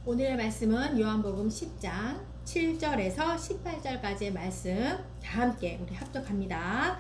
오늘의 말씀은 요한복음 10장 7절에서 18절까지의 말씀 다 함께 우리 합독합니다.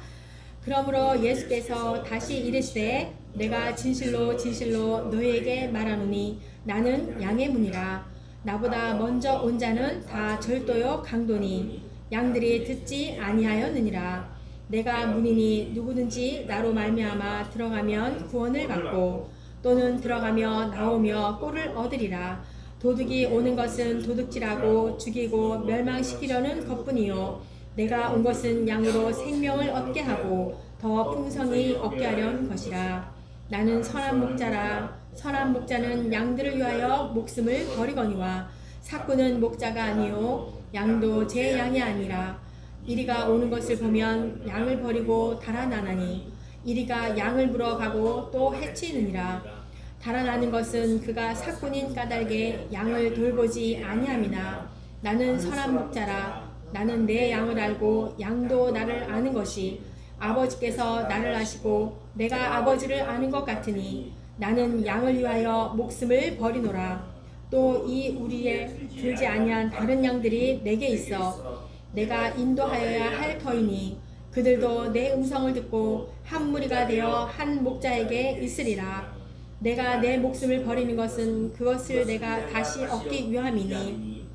그러므로 예수께서 다시 이르시되 내가 진실로 진실로 너희에게 말하노니 나는 양의 문이라. 나보다 먼저 온 자는 다 절도요 강도니 양들이 듣지 아니하였느니라. 내가 문이니 누구든지 나로 말미암아 들어가면 구원을 받고 또는 들어가며 나오며 꼴을 얻으리라. 도둑이 오는 것은 도둑질하고 죽이고 멸망시키려는 것뿐이요 내가 온 것은 양으로 생명을 얻게 하고 더 풍성히 얻게 하려는 것이라. 나는 선한 목자라. 선한 목자는 양들을 위하여 목숨을 버리거니와 삭구는 목자가 아니요 양도 제 양이 아니라. 이리가 오는 것을 보면 양을 버리고 달아나나니 이리가 양을 물어가고 또 해치느니라. 달아나는 것은 그가 삭군인 까닭에 양을 돌보지 아니함이나. 나는 선한 목자라. 나는 내 양을 알고 양도 나를 아는 것이 아버지께서 나를 아시고 내가 아버지를 아는 것 같으니 나는 양을 위하여 목숨을 버리노라. 또 이 우리에 들지 아니한 다른 양들이 내게 있어 내가 인도하여야 할 터이니 그들도 내 음성을 듣고 한 무리가 되어 한 목자에게 있으리라. 내가 내 목숨을 버리는 것은 그것을 내가 다시 얻기 위함이니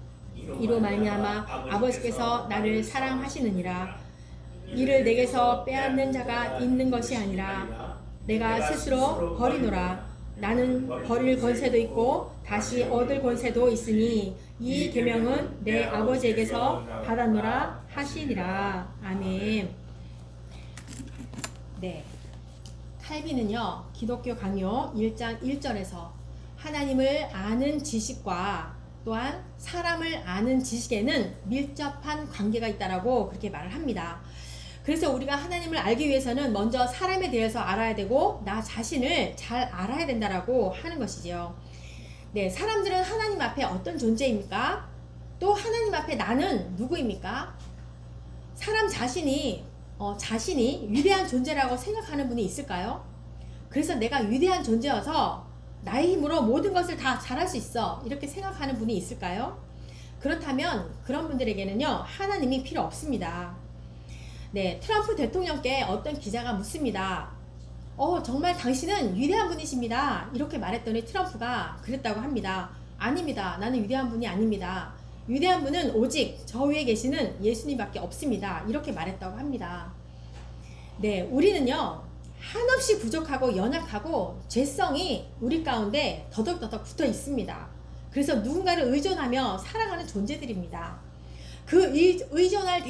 이로 말미암아 아버지께서 나를 사랑하시느니라. 이를 내게서 빼앗는 자가 있는 것이 아니라 내가 스스로 버리노라. 나는 버릴 권세도 있고 다시 얻을 권세도 있으니 이 계명은 내 아버지에게서 받았노라 하시니라. 아멘. 네. 칼빈은요, 기독교 강요 1장 1절에서 하나님을 아는 지식과 또한 사람을 아는 지식에는 밀접한 관계가 있다라고 그렇게 말을 합니다. 그래서 우리가 하나님을 알기 위해서는 먼저 사람에 대해서 알아야 되고 나 자신을 잘 알아야 된다라고 하는 것이지요. 네, 사람들은 하나님 앞에 어떤 존재입니까? 또 하나님 앞에 나는 누구입니까? 사람 자신이 위대한 존재라고 생각하는 분이 있을까요? 그래서 내가 위대한 존재여서 나의 힘으로 모든 것을 다 잘할 수 있어 이렇게 생각하는 분이 있을까요? 그렇다면 그런 분들에게는요 하나님이 필요 없습니다. 네, 트럼프 대통령께 어떤 기자가 묻습니다. 정말 당신은 위대한 분이십니다 이렇게 말했더니 트럼프가 그랬다고 합니다. 아닙니다. 나는 위대한 분이 아닙니다. 위대한 분은 오직 저 위에 계시는 예수님밖에 없습니다. 이렇게 말했다고 합니다. 네, 우리는요 한없이 부족하고 연약하고 죄성이 우리 가운데 더덕더덕 붙어 있습니다. 그래서 누군가를 의존하며 살아가는 존재들입니다. 그 의존할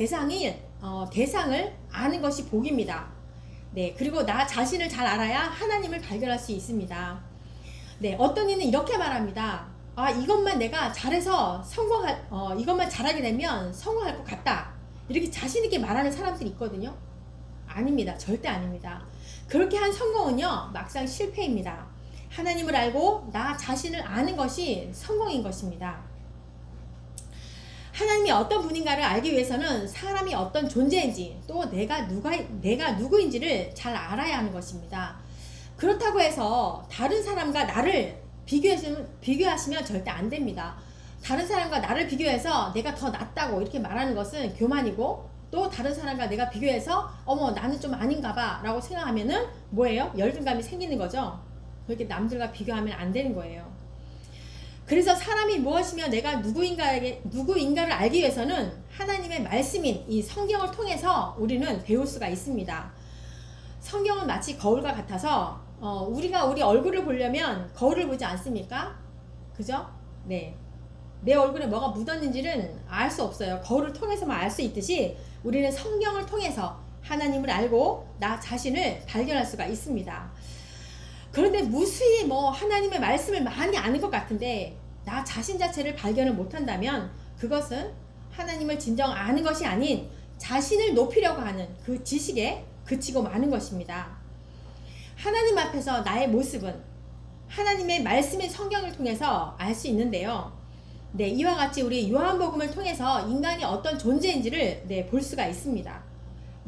대상을 아는 것이 복입니다. 네, 그리고 나 자신을 잘 알아야 하나님을 발견할 수 있습니다. 네, 어떤 이는 이렇게 말합니다. 이것만 내가 잘해서 이것만 잘하게 되면 성공할 것 같다. 이렇게 자신있게 말하는 사람들이 있거든요. 아닙니다. 절대 아닙니다. 그렇게 한 성공은요, 막상 실패입니다. 하나님을 알고 나 자신을 아는 것이 성공인 것입니다. 하나님이 어떤 분인가를 알기 위해서는 사람이 어떤 존재인지 또 내가 누구인지를 잘 알아야 하는 것입니다. 그렇다고 해서 다른 사람과 나를 비교하시면 절대 안 됩니다. 다른 사람과 나를 비교해서 내가 더 낫다고 이렇게 말하는 것은 교만이고 또 다른 사람과 내가 비교해서 나는 좀 아닌가 봐 라고 생각하면은 뭐예요? 열등감이 생기는 거죠. 그렇게 남들과 비교하면 안 되는 거예요. 그래서 사람이 무엇이며 내가 누구인가를 알기 위해서는 하나님의 말씀인 이 성경을 통해서 우리는 배울 수가 있습니다. 성경은 마치 거울과 같아서 우리가 우리 얼굴을 보려면 거울을 보지 않습니까? 그죠? 네. 내 얼굴에 뭐가 묻었는지는 알 수 없어요. 거울을 통해서만 알 수 있듯이 우리는 성경을 통해서 하나님을 알고 나 자신을 발견할 수가 있습니다. 그런데 무수히 하나님의 말씀을 많이 아는 것 같은데 나 자신 자체를 발견을 못한다면 그것은 하나님을 진정 아는 것이 아닌 자신을 높이려고 하는 그 지식에 그치고 마는 것입니다. 하나님 앞에서 나의 모습은 하나님의 말씀인 성경을 통해서 알 수 있는데요. 네, 이와 같이 우리 요한복음을 통해서 인간이 어떤 존재인지를 볼 수가 있습니다.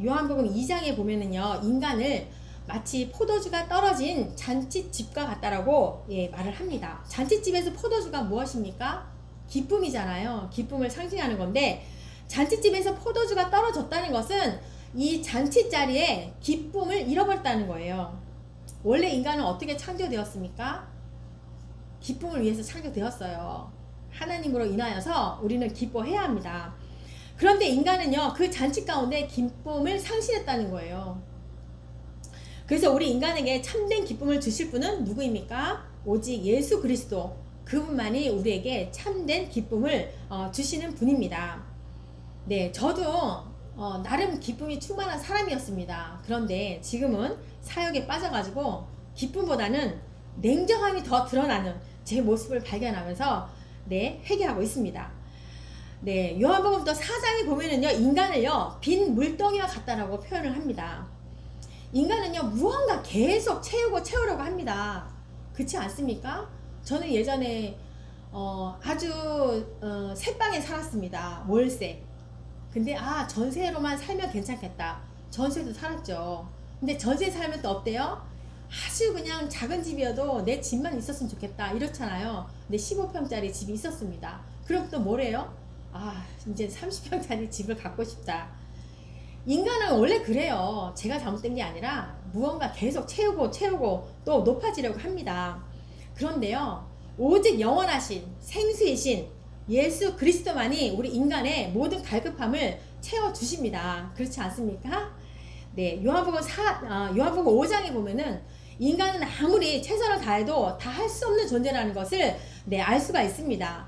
요한복음 2장에 보면은요, 인간을 마치 포도주가 떨어진 잔치집과 같다라고 말을 합니다. 잔치집에서 포도주가 무엇입니까? 기쁨이잖아요. 기쁨을 상징하는 건데 잔치집에서 포도주가 떨어졌다는 것은 이 잔치 자리에 기쁨을 잃어버렸다는 거예요. 원래 인간은 어떻게 창조되었습니까? 기쁨을 위해서 창조되었어요. 하나님으로 인하여서 우리는 기뻐해야 합니다. 그런데 인간은요, 그 잔치 가운데 기쁨을 상실했다는 거예요. 그래서 우리 인간에게 참된 기쁨을 주실 분은 누구입니까? 오직 예수 그리스도, 그분만이 우리에게 참된 기쁨을 주시는 분입니다. 네, 저도 나름 기쁨이 충만한 사람이었습니다. 그런데 지금은 사역에 빠져가지고 기쁨보다는 냉정함이 더 드러나는 제 모습을 발견하면서 회개하고 있습니다. 네, 요한복음 또 4장에 보면은요, 인간을요, 빈 물덩이와 같다라고 표현을 합니다. 인간은요, 무언가 계속 채우려고 합니다. 그렇지 않습니까? 저는 예전에 아주 새빵에 살았습니다. 월세. 근데 전세로만 살면 괜찮겠다. 전세도 살았죠. 근데 전세 살면 또 어때요? 아주 그냥 작은 집이어도 내 집만 있었으면 좋겠다 이렇잖아요. 근데 15평짜리 집이 있었습니다. 그럼 또 뭐래요? 이제 30평짜리 집을 갖고 싶다. 인간은 원래 그래요. 제가 잘못된 게 아니라 무언가 계속 채우고 또 높아지려고 합니다. 그런데요, 오직 영원하신 생수이신 예수 그리스도만이 우리 인간의 모든 갈급함을 채워주십니다. 그렇지 않습니까? 네, 요한복음 5장에 보면은 인간은 아무리 최선을 다해도 다 할 수 없는 존재라는 것을 알 수가 있습니다.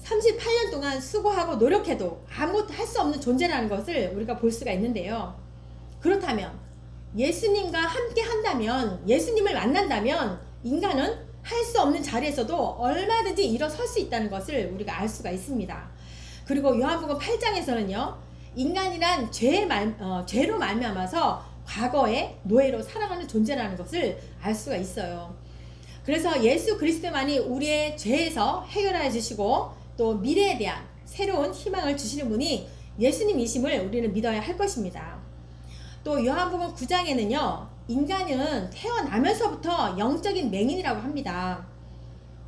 38년 동안 수고하고 노력해도 아무것도 할 수 없는 존재라는 것을 우리가 볼 수가 있는데요. 그렇다면 예수님과 함께 한다면, 예수님을 만난다면 인간은 할 수 없는 자리에서도 얼마든지 일어설 수 있다는 것을 우리가 알 수가 있습니다. 그리고 요한복음 8장에서는요, 인간이란 죄로 말미암아서 과거의 노예로 살아가는 존재라는 것을 알 수가 있어요. 그래서 예수 그리스도만이 우리의 죄에서 해결하여 주시고 또 미래에 대한 새로운 희망을 주시는 분이 예수님이심을 우리는 믿어야 할 것입니다. 또 요한복음 9장에는요, 인간은 태어나면서부터 영적인 맹인이라고 합니다.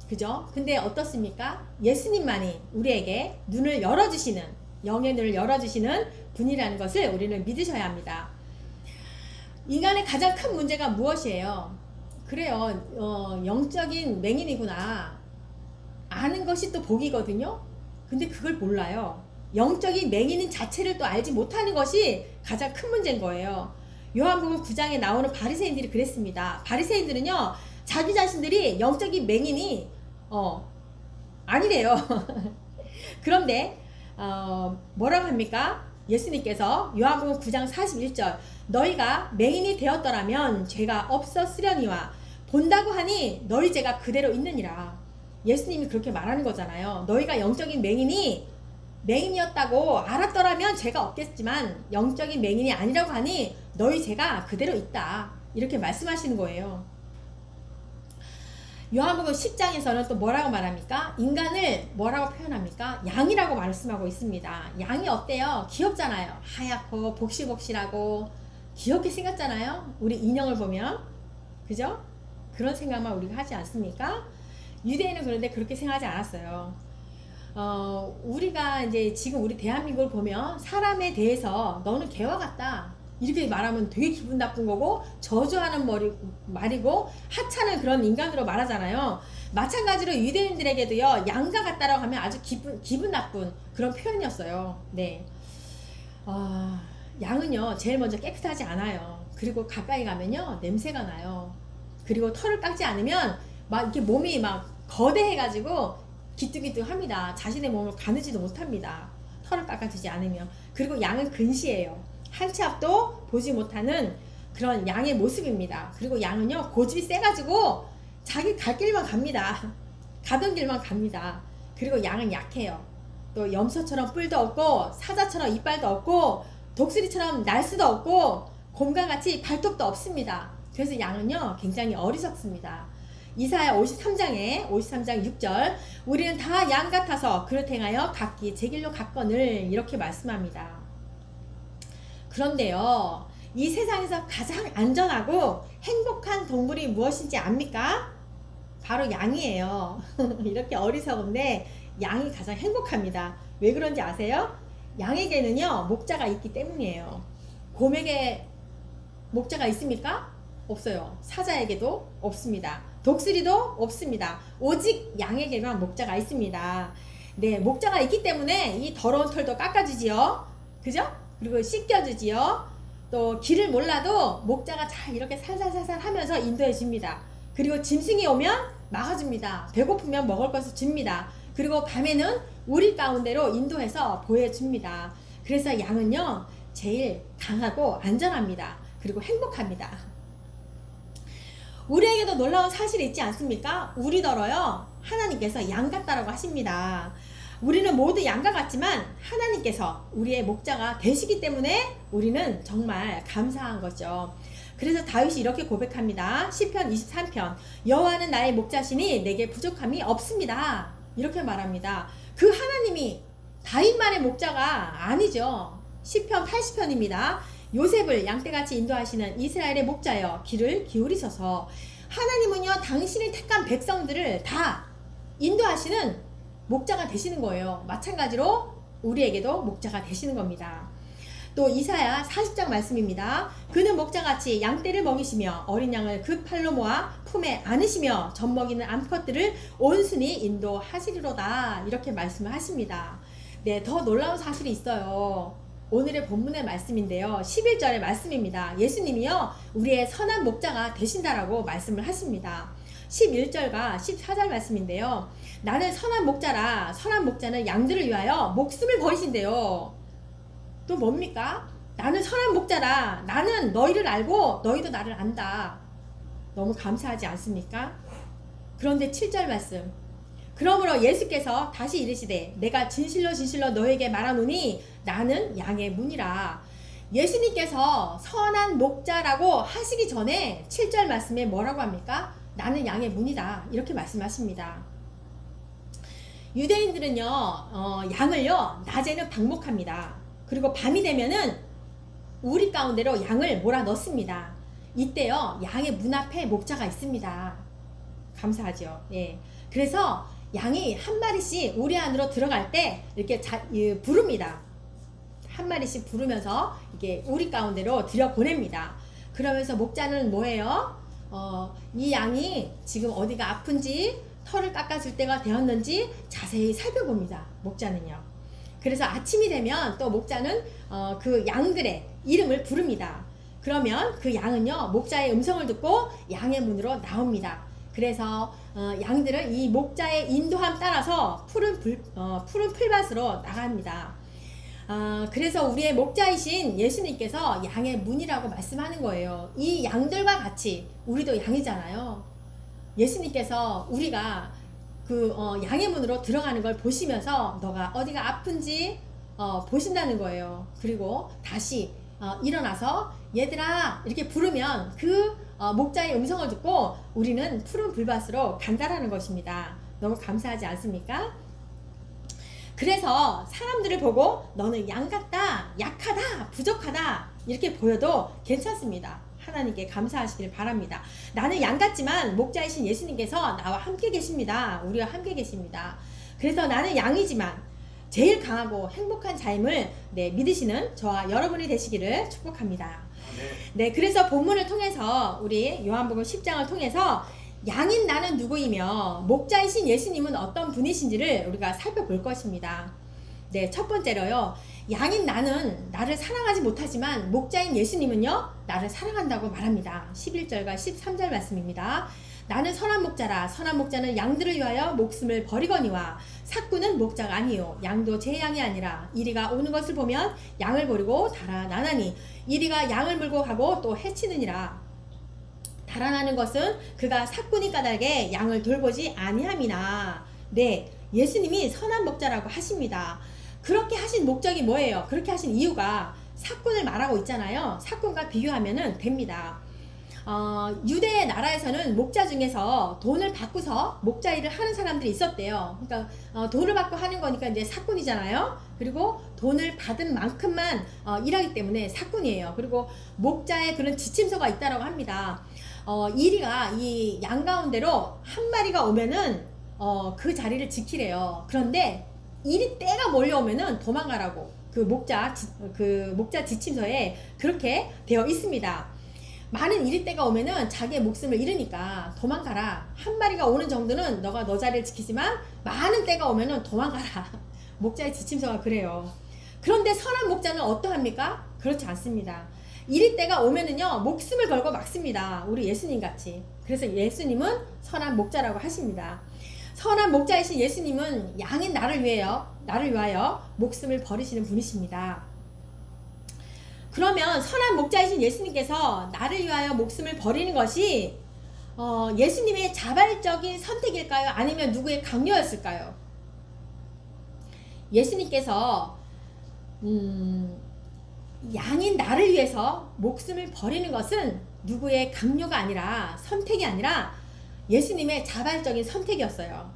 그죠? 근데 어떻습니까? 예수님만이 우리에게 눈을 열어주시는, 영의 눈을 열어주시는 분이라는 것을 우리는 믿으셔야 합니다. 인간의 가장 큰 문제가 무엇이에요? 그래요, 영적인 맹인이구나. 아는 것이 또 복이거든요. 근데 그걸 몰라요. 영적인 맹인인 자체를 또 알지 못하는 것이 가장 큰 문제인 거예요. 요한복음 9장에 나오는 바리새인들이 그랬습니다. 바리새인들은요, 자기 자신들이 영적인 맹인이 아니래요. 그런데 뭐라고 합니까? 예수님께서 요한복음 9장 41절, 너희가 맹인이 되었더라면 죄가 없었으려니와 본다고 하니 너희 죄가 그대로 있느니라. 예수님이 그렇게 말하는 거잖아요. 너희가 영적인 맹인이었다고 알았더라면 죄가 없겠지만 영적인 맹인이 아니라고 하니 너희 죄가 그대로 있다. 이렇게 말씀하시는 거예요. 요한복음 10장에서는 또 뭐라고 말합니까? 인간을 뭐라고 표현합니까? 양이라고 말씀하고 있습니다. 양이 어때요? 귀엽잖아요. 하얗고 복실복실하고 귀엽게 생겼잖아요. 우리 인형을 보면. 그죠? 그런 생각만 우리가 하지 않습니까? 유대인은 그런데 그렇게 생각하지 않았어요. 우리가 이제 지금 우리 대한민국을 보면 사람에 대해서 너는 개와 같다 이렇게 말하면 되게 기분 나쁜 거고, 저주하는 말이고 하찮은 그런 인간으로 말하잖아요. 마찬가지로 유대인들에게도요, 양과 같다라고 하면 아주 기분 나쁜 그런 표현이었어요. 네. 양은요, 제일 먼저 깨끗하지 않아요. 그리고 가까이 가면요, 냄새가 나요. 그리고 털을 깎지 않으면 막 이렇게 몸이 막 거대해가지고 기뚝기뚝합니다. 자신의 몸을 가누지도 못합니다. 털을 깎아주지 않으면. 그리고 양은 근시해요. 한 치 앞도 보지 못하는 그런 양의 모습입니다. 그리고 양은요, 고집이 세가지고 자기 갈 길만 갑니다. 가던 길만 갑니다. 그리고 양은 약해요. 또 염소처럼 뿔도 없고 사자처럼 이빨도 없고 독수리처럼 날 수도 없고 곰과 같이 발톱도 없습니다. 그래서 양은요, 굉장히 어리석습니다. 이사야 53장 6절, 우리는 다 양 같아서 그릇 행하여 각기 제 길로 갔거늘, 이렇게 말씀합니다. 그런데요, 이 세상에서 가장 안전하고 행복한 동물이 무엇인지 압니까? 바로 양이에요. 이렇게 어리석은데 양이 가장 행복합니다. 왜 그런지 아세요? 양에게는요 목자가 있기 때문이에요. 곰에게 목자가 있습니까? 없어요. 사자에게도 없습니다. 독수리도 없습니다. 오직 양에게만 목자가 있습니다. 네, 목자가 있기 때문에 이 더러운 털도 깎아주지요. 그죠? 그리고 씻겨주지요. 또 길을 몰라도 목자가 잘 이렇게 살살살살 하면서 인도해 줍니다. 그리고 짐승이 오면 막아줍니다. 배고프면 먹을 것을 줍니다. 그리고 밤에는 우리 가운데로 인도해서 보여줍니다. 그래서 양은요 제일 강하고 안전합니다. 그리고 행복합니다. 우리에게도 놀라운 사실이 있지 않습니까? 우리더러요 하나님께서 양 같다라고 하십니다. 우리는 모두 양과 같지만 하나님께서 우리의 목자가 되시기 때문에 우리는 정말 감사한 거죠. 그래서 다윗이 이렇게 고백합니다. 시편 23편 여호와는 나의 목자시니 내게 부족함이 없습니다. 이렇게 말합니다. 그 하나님이 다윗만의 목자가 아니죠. 시편 80편입니다. 요셉을 양떼같이 인도하시는 이스라엘의 목자여 귀를 기울이셔서 하나님은요 당신이 택한 백성들을 다 인도하시는 목자가 되시는 거예요. 마찬가지로 우리에게도 목자가 되시는 겁니다. 또 이사야 40장 말씀입니다. 그는 목자같이 양떼를 먹이시며 어린 양을 그 팔로 모아 품에 안으시며 젖먹이는 암컷들을 온순히 인도하시리로다. 이렇게 말씀을 하십니다. 네, 더 놀라운 사실이 있어요. 오늘의 본문의 말씀인데요. 11절의 말씀입니다. 예수님이요 우리의 선한 목자가 되신다라고 말씀을 하십니다. 11절과 14절 말씀인데요. 나는 선한 목자라. 선한 목자는 양들을 위하여 목숨을 버리신대요. 또 뭡니까? 나는 선한 목자라. 나는 너희를 알고 너희도 나를 안다. 너무 감사하지 않습니까? 그런데 7절 말씀. 그러므로 예수께서 다시 이르시되 내가 진실로 진실로 너에게 말하노니 나는 양의 문이라. 예수님께서 선한 목자라고 하시기 전에 7절 말씀에 뭐라고 합니까? 나는 양의 문이다. 이렇게 말씀하십니다. 유대인들은요 양을요 낮에는 방목합니다. 그리고 밤이 되면은 우리 가운데로 양을 몰아 넣습니다. 이때요 양의 문 앞에 목자가 있습니다. 감사하죠. 예. 그래서 양이 한 마리씩 우리 안으로 들어갈 때 이렇게 부릅니다. 한 마리씩 부르면서 이게 우리 가운데로 들여보냅니다. 그러면서 목자는 뭐예요? 이 양이 지금 어디가 아픈지 털을 깎아줄 때가 되었는지 자세히 살펴봅니다. 목자는요. 그래서 아침이 되면 또 목자는 그 양들의 이름을 부릅니다. 그러면 그 양은요 목자의 음성을 듣고 양의 문으로 나옵니다. 그래서 양들은 이 목자의 인도함 따라서 푸른 풀밭으로 나갑니다. 그래서 우리의 목자이신 예수님께서 양의 문이라고 말씀하는 거예요. 이 양들과 같이 우리도 양이잖아요. 예수님께서 우리가 그 양의 문으로 들어가는 걸 보시면서 너가 어디가 아픈지 보신다는 거예요. 그리고 다시 일어나서 얘들아 이렇게 부르면 그 목자의 음성을 듣고 우리는 푸른 불밭으로 간다라는 것입니다. 너무 감사하지 않습니까? 그래서 사람들을 보고 너는 양 같다, 약하다, 부족하다 이렇게 보여도 괜찮습니다. 하나님께 감사하시길 바랍니다. 나는 양 같지만 목자이신 예수님께서 나와 함께 계십니다. 우리와 함께 계십니다. 그래서 나는 양이지만 제일 강하고 행복한 자임을 믿으시는 저와 여러분이 되시기를 축복합니다. 네, 그래서 본문을 통해서 우리 요한복음 10장을 통해서 양인 나는 누구이며 목자이신 예수님은 어떤 분이신지를 우리가 살펴볼 것입니다. 네, 첫 번째로요. 양인 나는 나를 사랑하지 못하지만 목자인 예수님은요 나를 사랑한다고 말합니다. 11절과 13절 말씀입니다. 나는 선한 목자라. 선한 목자는 양들을 위하여 목숨을 버리거니와 삭구는 목자가 아니요 양도 제 양이 아니라 이리가 오는 것을 보면 양을 버리고 달아나나니 이리가 양을 물고 가고 또 해치느니라. 달아나는 것은 그가 삭구니 까닭에 양을 돌보지 아니함이나. 네, 예수님이 선한 목자라고 하십니다. 그렇게 하신 목적이 뭐예요? 그렇게 하신 이유가 삭군을 말하고 있잖아요. 삭군과 비교하면 됩니다. 유대 나라에서는 목자 중에서 돈을 받고서 목자 일을 하는 사람들이 있었대요. 그러니까 돈을 받고 하는 거니까 이제 사꾼이잖아요. 그리고 돈을 받은 만큼만 일하기 때문에 사꾼이에요. 그리고 목자의 그런 지침서가 있다라고 합니다. 이리가 이 양 가운데로 한 마리가 오면은 그 자리를 지키래요. 그런데 이리 때가 몰려오면은 도망가라고 그 목자 지침서에 그렇게 되어 있습니다. 많은 이리 때가 오면은 자기의 목숨을 잃으니까 도망가라. 한 마리가 오는 정도는 너가 너 자리를 지키지만 많은 때가 오면은 도망가라. 목자의 지침서가 그래요. 그런데 선한 목자는 어떠합니까? 그렇지 않습니다. 이리 때가 오면은요 목숨을 걸고 막습니다. 우리 예수님 같이. 그래서 예수님은 선한 목자라고 하십니다. 선한 목자이신 예수님은 양인 나를 위하여 목숨을 버리시는 분이십니다. 그러면 선한 목자이신 예수님께서 나를 위하여 목숨을 버리는 것이 예수님의 자발적인 선택일까요? 아니면 누구의 강요였을까요? 예수님께서 양인 나를 위해서 목숨을 버리는 것은 누구의 강요가 아니라 선택이 아니라 예수님의 자발적인 선택이었어요.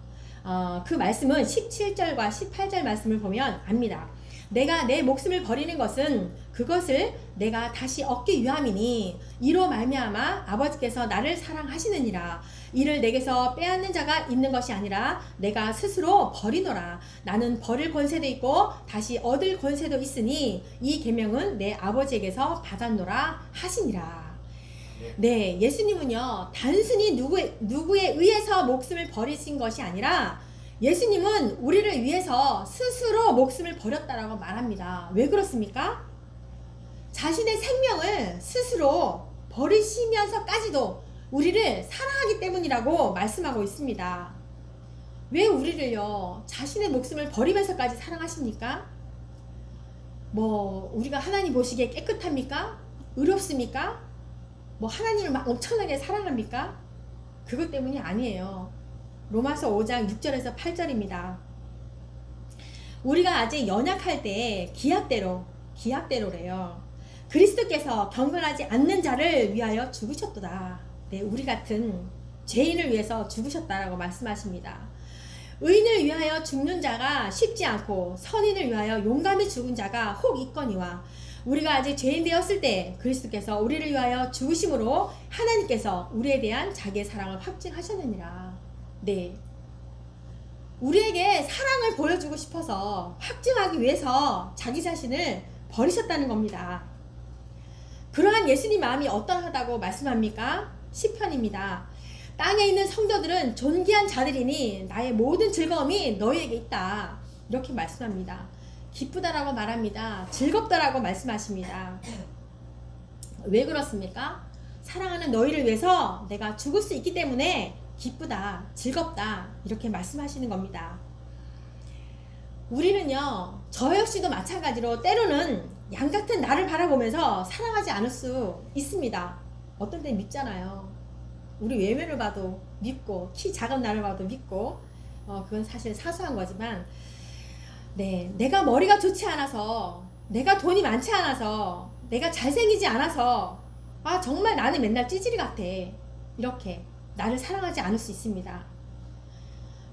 그 말씀은 17절과 18절 말씀을 보면 압니다. 내가 내 목숨을 버리는 것은 그것을 내가 다시 얻기 위함이니 이로 말미암아 아버지께서 나를 사랑하시느니라. 이를 내게서 빼앗는 자가 있는 것이 아니라 내가 스스로 버리노라. 나는 버릴 권세도 있고 다시 얻을 권세도 있으니 이 계명은 내 아버지에게서 받았노라 하시니라. 네, 예수님은요 단순히 누구에 의해서 목숨을 버리신 것이 아니라 예수님은 우리를 위해서 스스로 목숨을 버렸다라고 말합니다. 왜 그렇습니까? 자신의 생명을 스스로 버리시면서까지도 우리를 사랑하기 때문이라고 말씀하고 있습니다. 왜 우리를요 자신의 목숨을 버리면서까지 사랑하십니까? 우리가 하나님 보시기에 깨끗합니까? 의롭습니까? 하나님을 막 엄청나게 사랑합니까? 그것 때문이 아니에요. 로마서 5장 6절에서 8절입니다. 우리가 아직 연약할 때 기약대로래요. 그리스도께서 경건하지 않는 자를 위하여 죽으셨도다. 네, 우리 같은 죄인을 위해서 죽으셨다라고 말씀하십니다. 의인을 위하여 죽는 자가 쉽지 않고 선인을 위하여 용감히 죽은 자가 혹 있거니와 우리가 아직 죄인 되었을 때 그리스도께서 우리를 위하여 죽으심으로 하나님께서 우리에 대한 자기의 사랑을 확증하셨느니라. 네, 우리에게 사랑을 보여주고 싶어서 확증하기 위해서 자기 자신을 버리셨다는 겁니다. 그러한 예수님 마음이 어떠하다고 말씀합니까? 시편입니다. 땅에 있는 성도들은 존귀한 자들이니 나의 모든 즐거움이 너희에게 있다. 이렇게 말씀합니다. 기쁘다라고 말합니다. 즐겁다라고 말씀하십니다. 왜 그렇습니까? 사랑하는 너희를 위해서 내가 죽을 수 있기 때문에 기쁘다, 즐겁다 이렇게 말씀하시는 겁니다. 우리는요 저 역시도 마찬가지로 때로는 양같은 나를 바라보면서 사랑하지 않을 수 있습니다. 어떤 때 믿잖아요. 우리 외면을 봐도 믿고 키 작은 나를 봐도 믿고 그건 사실 사소한 거지만 네, 내가 머리가 좋지 않아서 내가 돈이 많지 않아서 내가 잘생기지 않아서 정말 나는 맨날 찌질이 같아 이렇게 나를 사랑하지 않을 수 있습니다.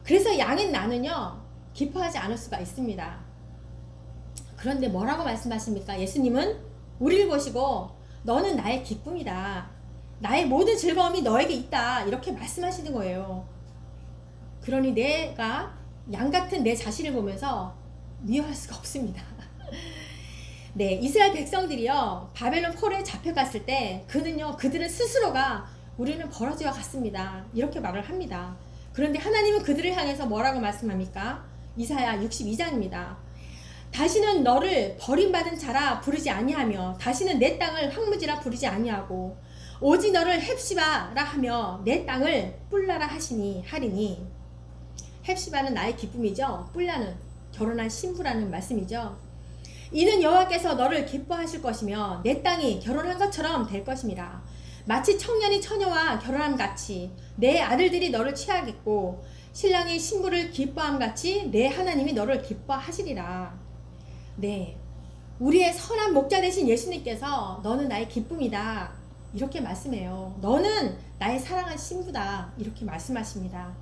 그래서 양인 나는요 기뻐하지 않을 수가 있습니다. 그런데 뭐라고 말씀하십니까? 예수님은 우리를 보시고 너는 나의 기쁨이다. 나의 모든 즐거움이 너에게 있다. 이렇게 말씀하시는 거예요. 그러니 내가 양같은 내 자신을 보면서 미워할 수가 없습니다. 네, 이스라엘 백성들이요 바벨론 포로에 잡혀갔을 때 그들은 스스로가 우리는 버러지와 같습니다. 이렇게 말을 합니다. 그런데 하나님은 그들을 향해서 뭐라고 말씀합니까? 이사야 62장입니다. 다시는 너를 버림받은 자라 부르지 아니하며 다시는 내 땅을 황무지라 부르지 아니하고 오직 너를 헵시바라 하며 내 땅을 뿔라라 하리니 헵시바는 나의 기쁨이죠. 뿔라는 결혼한 신부라는 말씀이죠. 이는 여호와께서 너를 기뻐하실 것이며 내 땅이 결혼한 것처럼 될 것임이라. 마치 청년이 처녀와 결혼함 같이 내 아들들이 너를 취하겠고 신랑이 신부를 기뻐함 같이 내 하나님이 너를 기뻐하시리라. 네, 우리의 선한 목자 되신 예수님께서 너는 나의 기쁨이다 이렇게 말씀해요. 너는 나의 사랑한 신부다. 이렇게 말씀하십니다.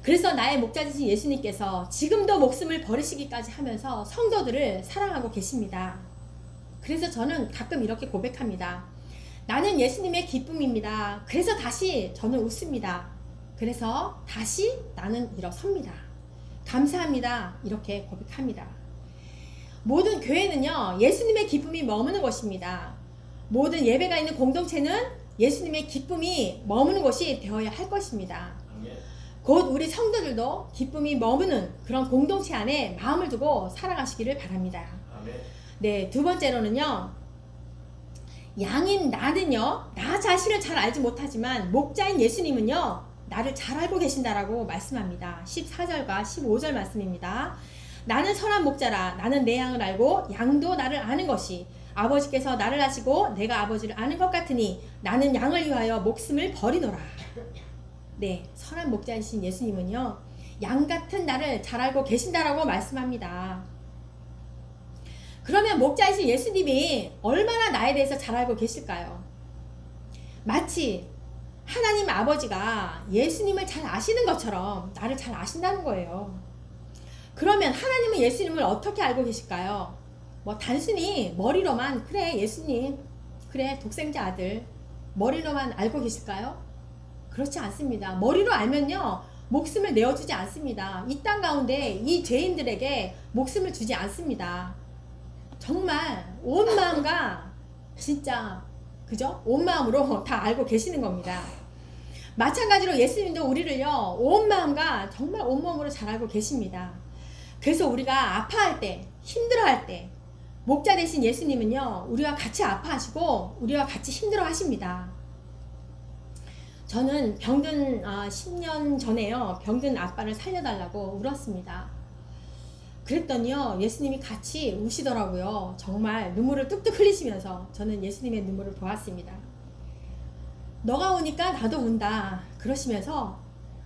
그래서 나의 목자 되신 예수님께서 지금도 목숨을 버리시기까지 하면서 성도들을 사랑하고 계십니다. 그래서 저는 가끔 이렇게 고백합니다. 나는 예수님의 기쁨입니다. 그래서 다시 저는 웃습니다. 그래서 다시 나는 일어섭니다. 감사합니다. 이렇게 고백합니다. 모든 교회는요, 예수님의 기쁨이 머무는 곳입니다. 모든 예배가 있는 공동체는 예수님의 기쁨이 머무는 곳이 되어야 할 것입니다. 곧 우리 성도들도 기쁨이 머무는 그런 공동체 안에 마음을 두고 살아가시기를 바랍니다. 네, 두 번째로는요, 양인 나는요, 나 자신을 잘 알지 못하지만 목자인 예수님은요, 나를 잘 알고 계신다라고 말씀합니다. 14절과 15절 말씀입니다. 나는 선한 목자라. 나는 내 양을 알고 양도 나를 아는 것이 아버지께서 나를 아시고 내가 아버지를 아는 것 같으니 나는 양을 위하여 목숨을 버리노라. 네, 선한 목자이신 예수님은요, 양 같은 나를 잘 알고 계신다라고 말씀합니다. 그러면 목자이신 예수님이 얼마나 나에 대해서 잘 알고 계실까요? 마치 하나님 아버지가 예수님을 잘 아시는 것처럼 나를 잘 아신다는 거예요. 그러면 하나님은 예수님을 어떻게 알고 계실까요? 뭐 단순히 머리로만 그래 예수님, 그래 독생자 아들, 머리로만 알고 계실까요? 그렇지 않습니다. 머리로 알면요, 목숨을 내어주지 않습니다. 이 땅 가운데 이 죄인들에게 목숨을 주지 않습니다. 정말 온 마음과 진짜 그죠? 온 마음으로 다 알고 계시는 겁니다. 마찬가지로 예수님도 우리를요, 온 마음과 정말 온 몸으로 잘 알고 계십니다. 그래서 우리가 아파할 때, 힘들어할 때 목자 되신 예수님은요, 우리와 같이 아파하시고 우리와 같이 힘들어 하십니다. 저는 병든 10년 전에요, 병든 아빠를 살려달라고 울었습니다. 그랬더니요, 예수님이 같이 우시더라고요. 정말 눈물을 뚝뚝 흘리시면서 저는 예수님의 눈물을 보았습니다. 너가 오니까 나도 운다 그러시면서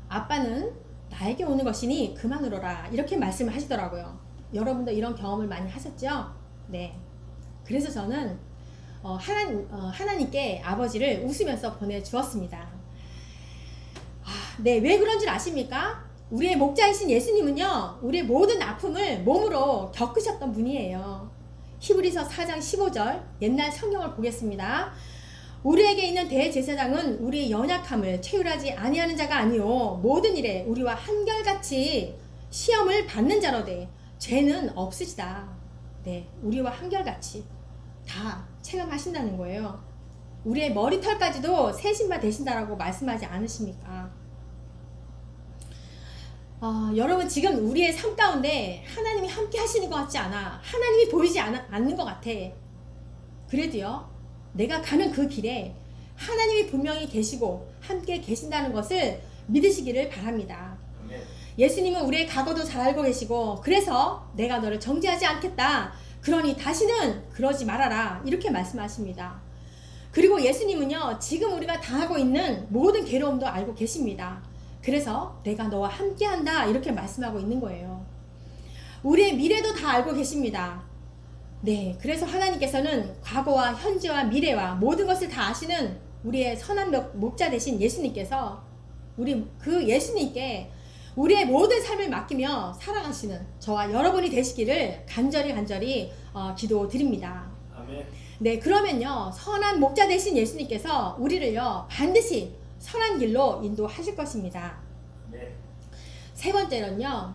아빠는 나에게 오는 것이니 그만 울어라 이렇게 말씀을 하시더라고요. 여러분도 이런 경험을 많이 하셨죠? 네. 그래서 저는 하나님께 아버지를 웃으면서 보내주었습니다. 네, 왜 그런 줄 아십니까? 우리의 목자이신 예수님은요, 우리의 모든 아픔을 몸으로 겪으셨던 분이에요. 히브리서 4장 15절 옛날 성경을 보겠습니다. 우리에게 있는 대제사장은 우리의 연약함을 체휼하지 아니하는 자가 아니요 모든 일에 우리와 한결같이 시험을 받는 자로되 죄는 없으시다. 네, 우리와 한결같이 다 체감하신다는 거예요. 우리의 머리털까지도 세신 바 되신다라고 말씀하지 않으십니까? 여러분 지금 우리의 삶 가운데 하나님이 함께 하시는 것 같지 않아. 하나님이 보이지 않는 것 같아. 그래도요, 내가 가는 그 길에 하나님이 분명히 계시고 함께 계신다는 것을 믿으시기를 바랍니다. 예수님은 우리의 과거도 잘 알고 계시고 그래서 내가 너를 정죄하지 않겠다. 그러니 다시는 그러지 말아라. 이렇게 말씀하십니다. 그리고 예수님은요, 지금 우리가 당하고 있는 모든 괴로움도 알고 계십니다. 그래서 내가 너와 함께 한다. 이렇게 말씀하고 있는 거예요. 우리의 미래도 다 알고 계십니다. 네, 그래서 하나님께서는 과거와 현재와 미래와 모든 것을 다 아시는 우리의 선한 목자 되신 예수님께서 우리 그 예수님께 우리의 모든 삶을 맡기며 살아가시는 저와 여러분이 되시기를 간절히 기도드립니다. 아멘. 네, 그러면요, 선한 목자 되신 예수님께서 우리를요 반드시 선한 길로 인도하실 것입니다. 네. 세 번째는요,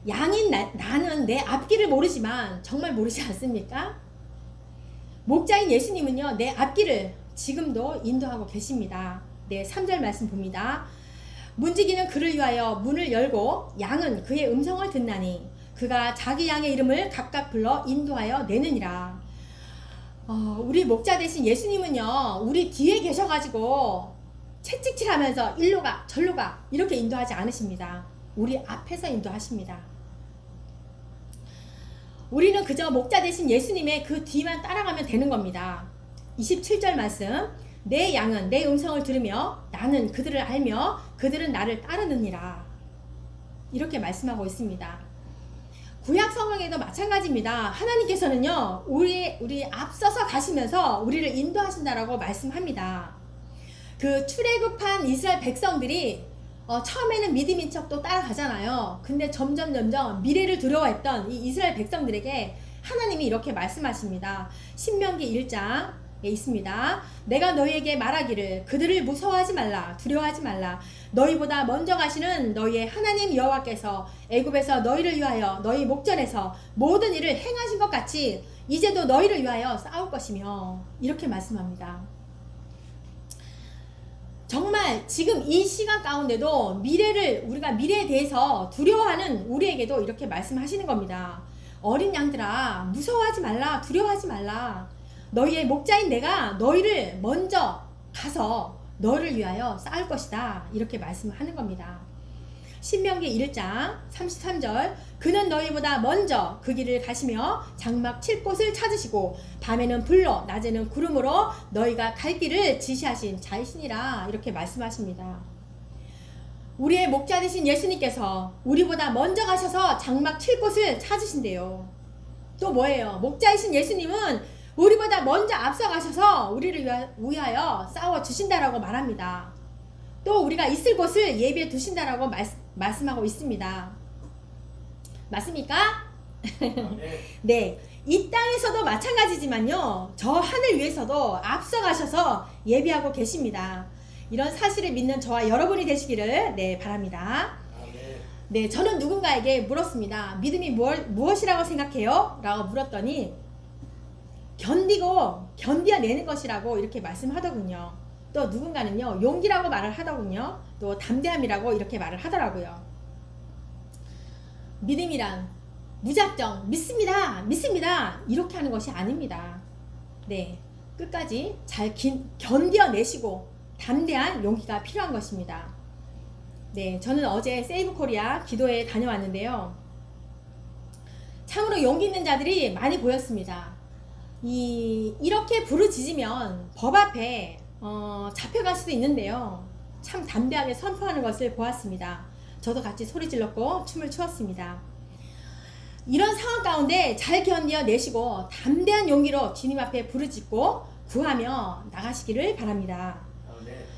양인 나는 내 앞길을 모르지만 정말 모르지 않습니까? 목자인 예수님은요, 내 앞길을 지금도 인도하고 계십니다. 네, 3절 말씀 봅니다. 문지기는 그를 위하여 문을 열고 양은 그의 음성을 듣나니 그가 자기 양의 이름을 각각 불러 인도하여 내느니라. 우리 목자 되신 예수님은요, 우리 뒤에 계셔가지고 채찍질하면서 일로 가 절로 가 이렇게 인도하지 않으십니다. 우리 앞에서 인도하십니다. 우리는 그저 목자 되신 예수님의 그 뒤만 따라가면 되는 겁니다. 27절 말씀, 내 양은 내 음성을 들으며 나는 그들을 알며 그들은 나를 따르느니라. 이렇게 말씀하고 있습니다. 구약 성경에도 마찬가지입니다. 하나님께서는요, 우리 앞서서 가시면서 우리를 인도하신다라고 말씀합니다. 그 출애굽한 이스라엘 백성들이 처음에는 믿음인 척 또 따라가잖아요. 근데 점점 미래를 두려워했던 이 이스라엘 백성들에게 하나님이 이렇게 말씀하십니다. 신명기 1장에 있습니다. 내가 너희에게 말하기를 그들을 무서워하지 말라, 두려워하지 말라. 너희보다 먼저 가시는 너희의 하나님 여호와께서 애굽에서 너희를 위하여 너희 목전에서 모든 일을 행하신 것 같이 이제도 너희를 위하여 싸울 것이며, 이렇게 말씀합니다. 정말 지금 이 시간 가운데도 우리가 미래에 대해서 두려워하는 우리에게도 이렇게 말씀하시는 겁니다. 어린 양들아, 무서워하지 말라, 두려워하지 말라. 너희의 목자인 내가 너희를 먼저 가서 너를 위하여 싸울 것이다, 이렇게 말씀하는 겁니다. 신명기 1장 33절, 그는 너희보다 먼저 그 길을 가시며 장막 칠 곳을 찾으시고 밤에는 불로 낮에는 구름으로 너희가 갈 길을 지시하신 자이시니라, 이렇게 말씀하십니다. 우리의 목자 되신 예수님께서 우리보다 먼저 가셔서 장막 칠 곳을 찾으신대요. 또 뭐예요? 목자이신 예수님은 우리보다 먼저 앞서 가셔서 우리를 위하여 싸워 주신다라고 말합니다. 또 우리가 있을 곳을 예비해 두신다라고 말씀하고 있습니다. 맞습니까? 네, 이 땅에서도 마찬가지지만요, 저 하늘 위에서도 앞서 가셔서 예비하고 계십니다. 이런 사실을 믿는 저와 여러분이 되시기를 바랍니다. 네, 저는 누군가에게 물었습니다. 믿음이 무엇이라고 생각해요? 라고 물었더니 견뎌내는 것이라고 이렇게 말씀하더군요. 또 누군가는요, 용기라고 말을 하더군요. 또 담대함이라고 이렇게 말을 하더라고요. 믿음이란 무작정 믿습니다 이렇게 하는 것이 아닙니다. 네, 끝까지 잘 견뎌내시고 담대한 용기가 필요한 것입니다. 네, 저는 어제 세이브 코리아 기도회에 다녀왔는데요, 참으로 용기 있는 자들이 많이 보였습니다. 이렇게 부르짖으면 법 앞에 잡혀갈 수도 있는데요, 참 담대하게 선포하는 것을 보았습니다. 저도 같이 소리 질렀고 춤을 추었습니다. 이런 상황 가운데 잘 견뎌내시고 담대한 용기로 주님 앞에 부르짖고 구하며 나가시기를 바랍니다.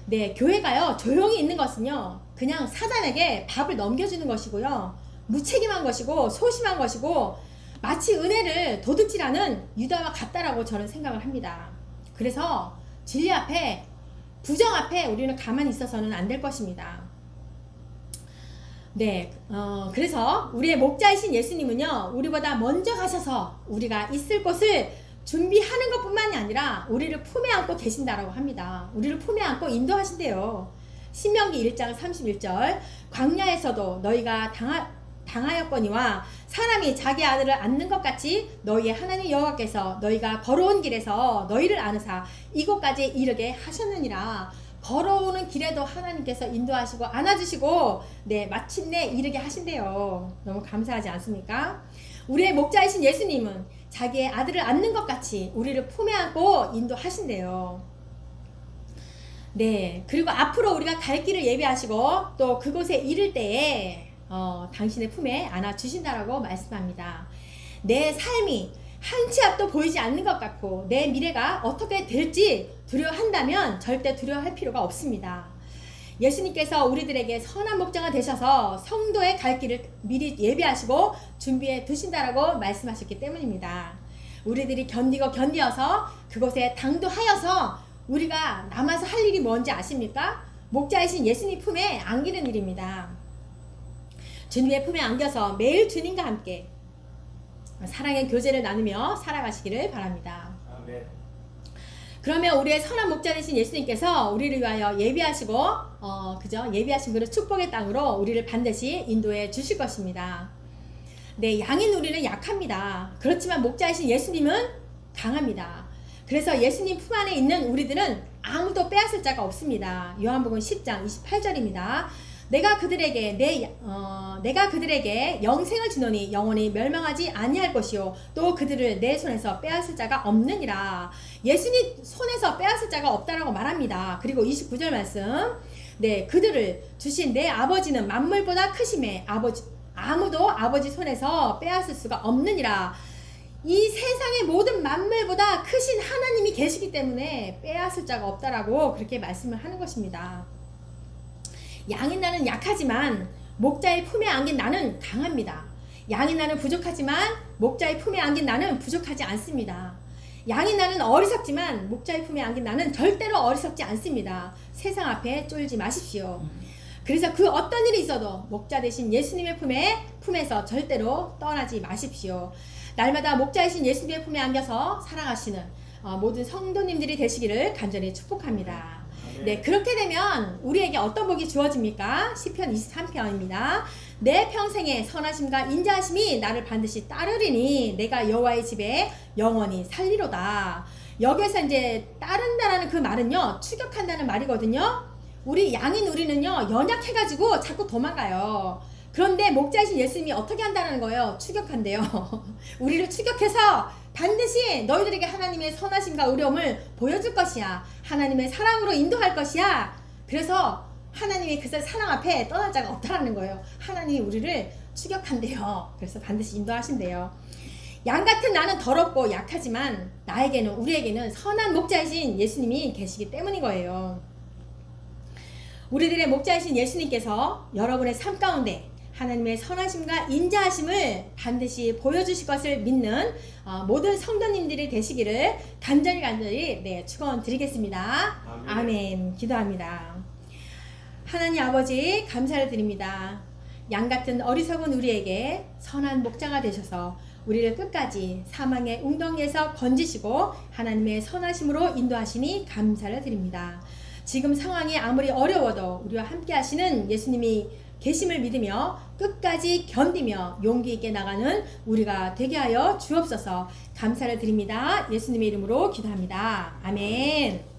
네, 교회가요, 조용히 있는 것은요, 그냥 사단에게 밥을 넘겨주는 것이고요, 무책임한 것이고 소심한 것이고 마치 은혜를 도둑질하는 유다와 같다라고 저는 생각을 합니다. 그래서 진리 앞에, 부정 앞에 우리는 가만히 있어서는 안 될 것입니다. 네, 그래서 우리의 목자이신 예수님은요, 우리보다 먼저 가셔서 우리가 있을 곳을 준비하는 것뿐만이 아니라 우리를 품에 안고 계신다라고 합니다. 우리를 품에 안고 인도하신대요. 신명기 1장 31절, 광야에서도 너희가 당하였거니와 사람이 자기 아들을 안는 것 같이 너희의 하나님 여호와께서 너희가 걸어온 길에서 너희를 안으사 이곳까지 이르게 하셨느니라. 걸어오는 길에도 하나님께서 인도하시고 안아주시고, 네, 마침내 이르게 하신대요. 너무 감사하지 않습니까? 우리의 목자이신 예수님은 자기의 아들을 안는 것 같이 우리를 품에 안고 인도하신대요. 네, 그리고 앞으로 우리가 갈 길을 예비하시고 또 그곳에 이를 때에 당신의 품에 안아주신다라고 말씀합니다. 내 삶이 한 치 앞도 보이지 않는 것 같고 내 미래가 어떻게 될지 두려워한다면 절대 두려워할 필요가 없습니다. 예수님께서 우리들에게 선한 목자가 되셔서 성도의 갈 길을 미리 예비하시고 준비해 두신다라고 말씀하셨기 때문입니다. 우리들이 견디어서 그곳에 당도하여서 우리가 남아서 할 일이 뭔지 아십니까? 목자이신 예수님 품에 안기는 일입니다. 주님의 품에 안겨서 매일 주님과 함께 사랑의 교제를 나누며 살아가시기를 바랍니다. 아멘. 그러면 우리의 선한 목자 되신 예수님께서 우리를 위하여 예비하시고 예비하신 그런 축복의 땅으로 우리를 반드시 인도해 주실 것입니다. 네, 양인 우리는 약합니다. 그렇지만 목자이신 예수님은 강합니다. 그래서 예수님 품 안에 있는 우리들은 아무도 빼앗을 자가 없습니다. 요한복음 10장 28절입니다. 내가 그들에게 영생을 주노니 영원히 멸망하지 아니할 것이요 또 그들을 내 손에서 빼앗을 자가 없느니라. 예수님 손에서 빼앗을 자가 없다라고 말합니다. 그리고 29절 말씀, 네, 그들을 주신 내 아버지는 만물보다 크심에 아무도 아버지 손에서 빼앗을 수가 없느니라. 이 세상의 모든 만물보다 크신 하나님이 계시기 때문에 빼앗을 자가 없다라고 그렇게 말씀을 하는 것입니다. 양인 나는 약하지만 목자의 품에 안긴 나는 강합니다. 양인 나는 부족하지만 목자의 품에 안긴 나는 부족하지 않습니다. 양인 나는 어리석지만 목자의 품에 안긴 나는 절대로 어리석지 않습니다. 세상 앞에 쫄지 마십시오. 그래서 그 어떤 일이 있어도 목자 되신 예수님의 품에서 절대로 떠나지 마십시오. 날마다 목자이신 예수님의 품에 안겨서 살아가시는 모든 성도님들이 되시기를 간절히 축복합니다. 네, 그렇게 되면 우리에게 어떤 복이 주어집니까? 시편 23편입니다. 내 평생에 선하심과 인자하심이 나를 반드시 따르리니 내가 여호와의 집에 영원히 살리로다. 여기에서 이제 따른다라는 그 말은요, 추격한다는 말이거든요. 우리 양인 우리는요, 연약해가지고 자꾸 도망가요. 그런데 목자이신 예수님이 어떻게 한다는 거예요? 추격한대요. 우리를 추격해서 반드시 너희들에게 하나님의 선하심과 의로움을 보여줄 것이야. 하나님의 사랑으로 인도할 것이야. 그래서 하나님의 그 사랑 앞에 떠날 자가 없다라는 거예요. 하나님이 우리를 추격한대요. 그래서 반드시 인도하신대요. 양 같은 나는 더럽고 약하지만 나에게는, 우리에게는 선한 목자이신 예수님이 계시기 때문인 거예요. 우리들의 목자이신 예수님께서 여러분의 삶 가운데 하나님의 선하심과 인자하심을 반드시 보여주실 것을 믿는 모든 성도님들이 되시기를 간절히 축원드리겠습니다. 아멘. 기도합니다. 하나님 아버지, 감사를 드립니다. 양 같은 어리석은 우리에게 선한 목자가 되셔서 우리를 끝까지 사망의 웅덩이에서 건지시고 하나님의 선하심으로 인도하시니 감사를 드립니다. 지금 상황이 아무리 어려워도 우리와 함께 하시는 예수님이 계심을 믿으며 끝까지 견디며 용기 있게 나가는 우리가 되게 하여 주옵소서. 감사를 드립니다. 예수님의 이름으로 기도합니다. 아멘.